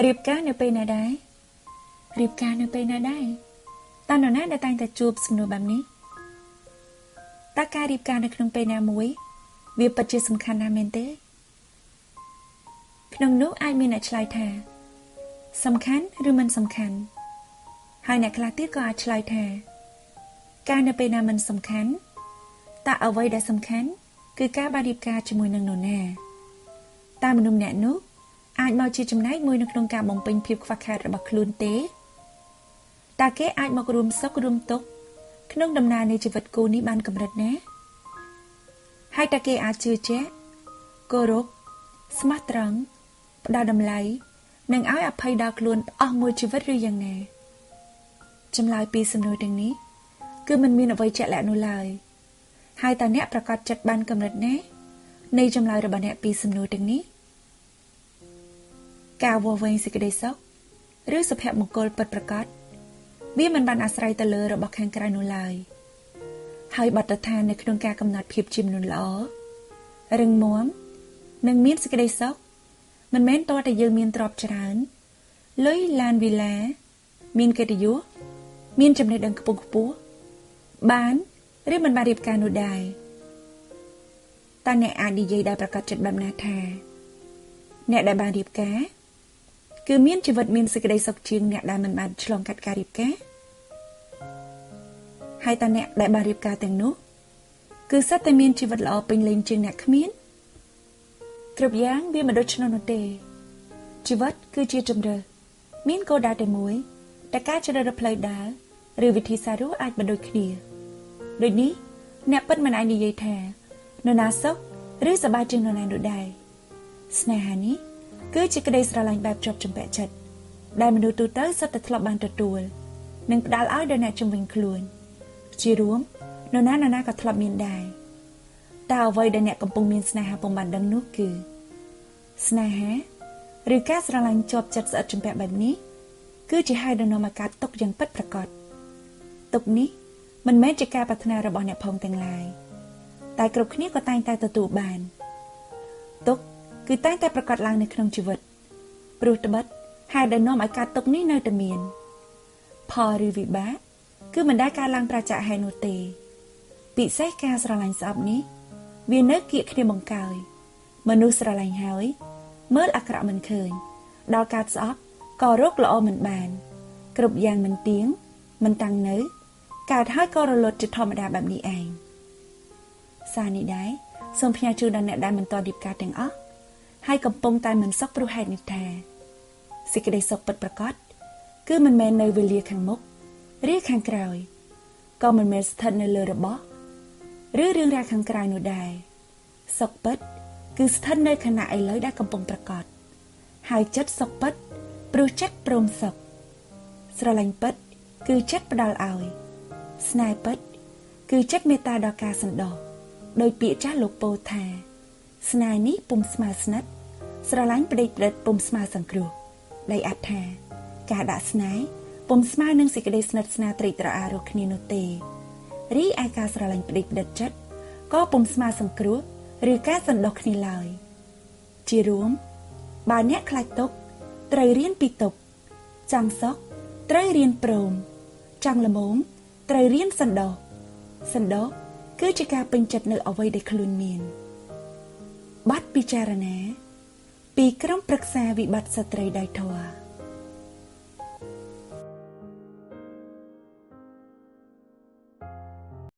រៀបការនៅពេលណាដែររៀបការនៅពេលណាដែរតើនរណាដែលតែងតែជួបសំណួរបែបនេះតើការរៀបការនៅក្នុងពេលណាមួយវាពិតជាសំខាន់ណាស់មែនទេក្នុងនោះអាចមានអ្នកឆ្លើយថាសំខាន់ឬមិនសំខាន់ហើយអ្នកខ្លះទៀតក៏អាចឆ្លើយថាការនៅពេលណាមិនសំខាន់តើអ្វីដែលសំខាន់គឺការបានរៀបការជាមួយនឹងនរណាតើមនុស្សម្នាក់នោះអាចមកជាចំណែកមួយនៅក្នុងការបំពេញភាពខ្វះខាតរបស់ខ្លួនទេតើគេអាចមករួមសុខរួមទុក្ខក្នុងដំណើរនៃជីវិតគូនេះបានកម្រិតណាហើយតើគេអាចជឿជាក់គោរពស្មោះត្រង់ផ្ដល់តម្លៃនិងឲ្យអភ័យដល់ខ្លួនអស់មួយជីវិតឬយ៉ាងណាចម្លើយពីសំណួរទាំងនេះគឺមិនមានអ្វីជាក់លាក់នោះឡើយហើយតើអ្នកប្រកាសចិត្តបានកម្រិតណានៃចម្លើយរបស់អ្នកពីសំណួរទាំងនេះការវាស់វែងសេចក្តីសុខឬសុភមង្គលពិតប្រាកដវាមិនបានអាស្រ័យទៅលើរបស់ខាងក្រៅនោះឡើយហើយបទដ្ឋាននៅក្នុងការកំណត់ភាពជាមនុស្សល្អរឹងមាំនិងមានសេចក្តីសុខមិនមែនតើតែយើងមានទ្រព្យច្រើនលុយឡានវីឡាមានកិត្តិយសមានចំណេះដឹងខ្ពង់ខ្ពស់បានឬមិនបានរៀបការនោះដែរតើអ្នកអាចនិយាយដោយប្រកាសចិត្តបែបណាថាអ្នកដែលបានរៀបការគឺមានជីវិតមានសេចក្តីសុខជាងអ្នកដែលមិនបានឆ្លងកាត់ការរៀបការហើយតើអ្នកដែលបានរៀបការទាំងនោះគឺសិតតែមានជីវិតល្អពេញលេញជាងអ្នកគ្មានគ្រប់យ៉ាងវាមិនដូចនោះទេជីវិតគឺជាជម្រើសមានគោលដៅតែមួយតែការជ្រើសរើសផ្លូវដើរឬវិធីសាស្ត្ររស់អាចមិនដូចគ្នាដូចនេះអ្នកពិតមិនអាចនិយាយថានរណាសុខឬសប្បាយជាងនរណានោះដែរស្នេហានេះគឺជាក្តីស្រឡាញ់បែបជាប់ជំពាក់ចិត្តដែលមនុស្សទូទៅសុទ្ធតែធ្លាប់បានទទួលនិងផ្ដល់ឲ្យដល់អ្នកជំនាញខ្លួនជារួមនរណាក៏ធ្លាប់មានដែរតើអ្វីដែលអ្នកកំពុងមានស្នេហាពុំបានដឹងនោះគឺស្នេហាឬការស្រឡាញ់ជាប់ចិត្តស្អិតជំពាក់បែបនេះគឺជាហេតុដែលនាំឲ្យកើតទុក្ខយ៉ាងពិតប្រាកដទុក្ខនេះមិនមែនជាការប្រាថ្នារបស់អ្នកផងទាំងឡាយតែគ្រប់គ្នាក៏តែងតែទទួលបានទុក្ខគឺតែងតែប្រកាសឡើងនៅក្នុងជីវិតព្រោះត្បិតហេតុដែលនាំឲ្យកើតទុក្ខនេះនៅតែមានផលឬវិបាកគឺមិនដែលកើតឡើងប្រជាហេតុនោះទេពិសេសការស្រឡាញ់ស្អប់នេះវានៅគៀកគ្នាបង្កើយមនុស្សស្រឡាញ់ហើយមើលអាក្រក់មិនឃើញដល់កើតស្អប់ក៏រកល្អមិនបានគ្រប់យ៉ាងមិនទៀងមិនតាំងនៅកើតហើយក៏រលត់ជាធម្មតាបែបនេះឯងសារនេះដែរសូមផ្ញើជូនដល់អ្នកដែលមិនទាន់រៀបការទាំងអស់ហើយកំពុងតែមិនសុខព្រោះហេតុនេះថាសេចក្តីសុខពិតប្រាកដគឺមិនមែននៅវេលាខាងមុខឬខាងក្រោយក៏មិនមែនស្ថិតនៅលើរបស់ឬរឿងរ៉ាវខាងក្រៅនោះដែរសុខពិតគឺស្ថិតនៅខណៈឥឡូវដែលកំពុងប្រកបហើយចិត្តសុខពិតព្រោះចិត្តព្រមសុខស្រឡាញ់ពិតគឺចិត្តផ្ដល់ឲ្យស្នេហ៍ពិតគឺចិត្តមេត្តាដល់ការសន្តោសដោយពាក្យចាស់លោកពោលថាស្នេហ៍នេះពុំស្មើស្និទ្ធស្រឡាញ់ប្តីប្រិតពុំស្មើសង្គ្រោះដោយអត្ថាការដាក់ស្នេហ៍ពុំស្មើនឹងសេចក្តីស្និទ្ធស្នាលត្រេកត្រអាលរកគ្នានោះទេរីឯការស្រឡាញ់ប្តីប្រិតចិត្តក៏ពុំស្មើសង្គ្រោះឬការសន្តោសគ្នាឡើយជារួមបើអ្នកខ្លាចទុក្ខត្រូវរៀនពីទុក្ខចង់សុខត្រូវរៀនព្រមចង់ល្មមត្រូវរៀនសន្តោសគឺជាការពេញចិត្តនៅអ្វីដែលខ្លួនមានបទពិចារណាពីក្រុមប្រឹក្សាវិបត្តិស្ត្រីដោយធម៌